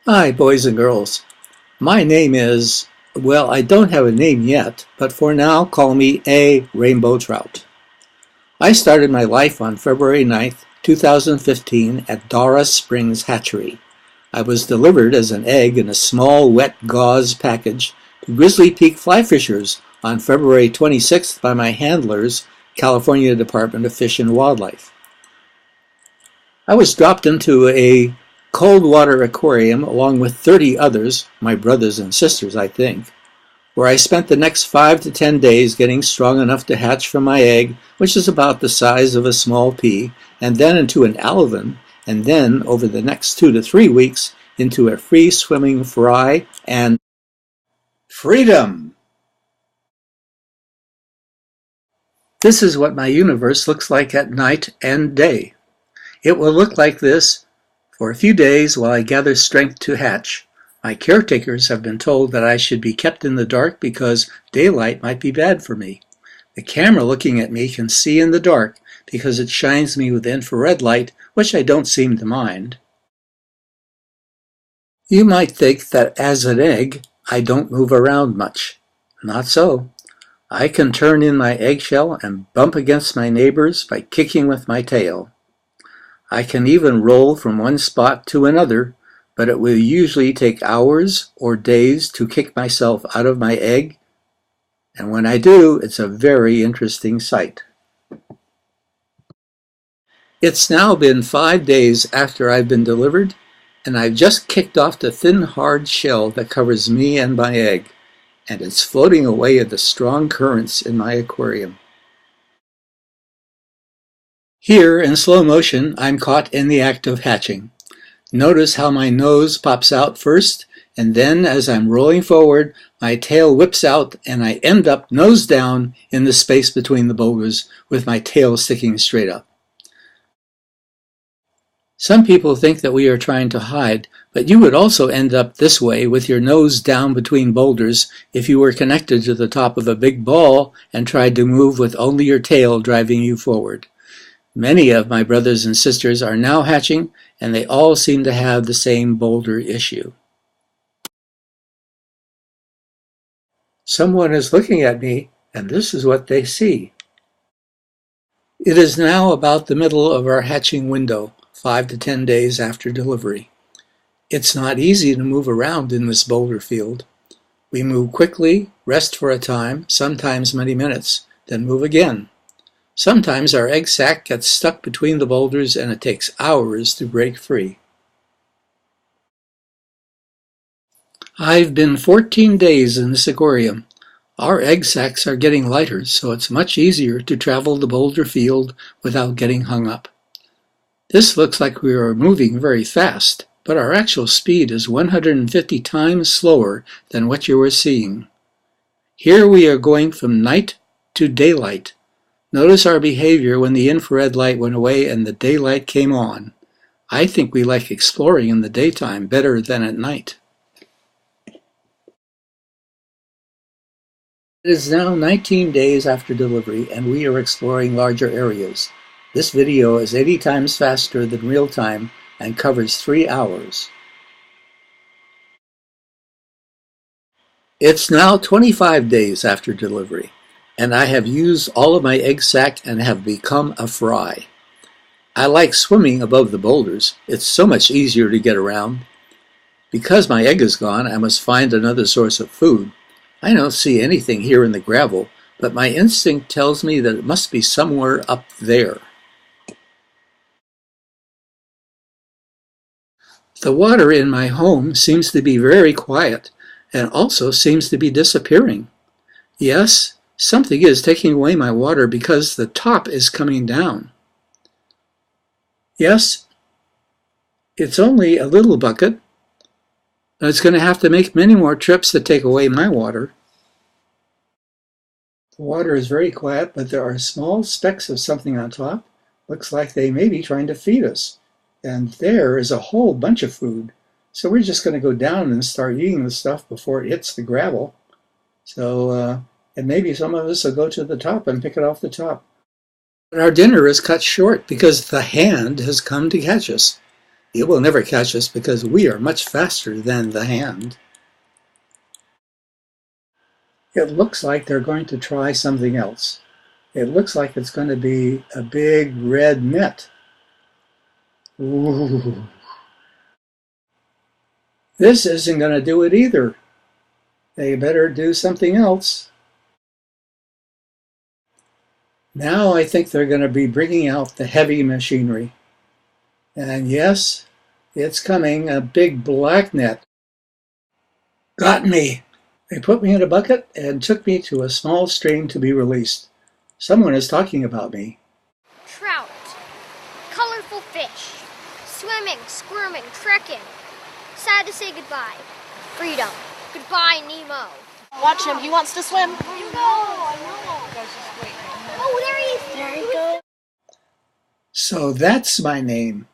Hi, boys and girls. My name is, well, I don't have a name yet, but for now, call me A. Rainbow Trout. I started my life on February 9th, 2015 at Dara Springs Hatchery. I was delivered as an egg in a small wet gauze package to Grizzly Peak fly fishers on February 26th by my handlers, California Department of Fish and Wildlife. I was dropped into a cold water aquarium along with 30 others, my brothers and sisters, I think, where I spent the next 5 to 10 days getting strong enough to hatch from my egg, which is about the size of a small pea, and then into an alevin, and then over the next 2 to 3 weeks into a free-swimming fry and freedom. This is what my universe looks like at night and day. It will look like this for a few days while I gather strength to hatch. My caretakers have been told that I should be kept in the dark because daylight might be bad for me. The camera looking at me can see in the dark because it shines me with infrared light, which I don't seem to mind. You might think that as an egg, I don't move around much. Not so. I can turn in my eggshell and bump against my neighbors by kicking with my tail. I can even roll from one spot to another, but it will usually take hours or days to kick myself out of my egg, and when I do, it's a very interesting sight. It's now been 5 days after I've been delivered, and I've just kicked off the thin, hard shell that covers me and my egg, and it's floating away in the strong currents in my aquarium. Here, in slow motion, I'm caught in the act of hatching. Notice how my nose pops out first, and then as I'm rolling forward, my tail whips out and I end up nose down in the space between the boulders with my tail sticking straight up. Some people think that we are trying to hide, but you would also end up this way with your nose down between boulders if you were connected to the top of a big ball and tried to move with only your tail driving you forward. Many of my brothers and sisters are now hatching, and they all seem to have the same boulder issue. Someone is looking at me, and this is what they see. It is now about the middle of our hatching window, 5 to 10 days after delivery. It's not easy to move around in this boulder field. We move quickly, rest for a time, sometimes many minutes, then move again. Sometimes our egg sac gets stuck between the boulders and it takes hours to break free. I've been 14 days in this aquarium. Our egg sacs are getting lighter, so it's much easier to travel the boulder field without getting hung up. This looks like we are moving very fast, but our actual speed is 150 times slower than what you are seeing. Here we are going from night to daylight. Notice our behavior when the infrared light went away and the daylight came on. I think we like exploring in the daytime better than at night. It is now 19 days after delivery and we are exploring larger areas. This video is 80 times faster than real time and covers 3 hours. It's now 25 days after delivery, and I have used all of my egg sac and have become a fry. I like swimming above the boulders. It's so much easier to get around. Because my egg is gone, I must find another source of food. I don't see anything here in the gravel, but my instinct tells me that it must be somewhere up there. The water in my home seems to be very quiet and also seems to be disappearing. Yes, something is taking away my water because the top is coming down. Yes, it's only a little bucket, but it's going to have to make many more trips to take away my water. The water is very quiet, but there are small specks of something on top. Looks like they may be trying to feed us. And there is a whole bunch of food. So we're just going to go down and start eating the stuff before it hits the gravel. And maybe some of us will go to the top and pick it off the top. But our dinner is cut short because the hand has come to catch us. It will never catch us because we are much faster than the hand. It looks like they're going to try something else. It looks like it's going to be a big red net. Ooh. This isn't going to do it either. They better do something else. Now I think they're going to be bringing out the heavy machinery. And yes, it's coming, a big black net. Got me. They put me in a bucket and took me to a small stream to be released. Someone is talking about me. Trout. Colorful fish. Swimming, squirming, trekking. Sad to say goodbye. Freedom. Goodbye, Nemo. Watch him, he wants to swim. I know. Oh, there he is. There he goes. So that's my name.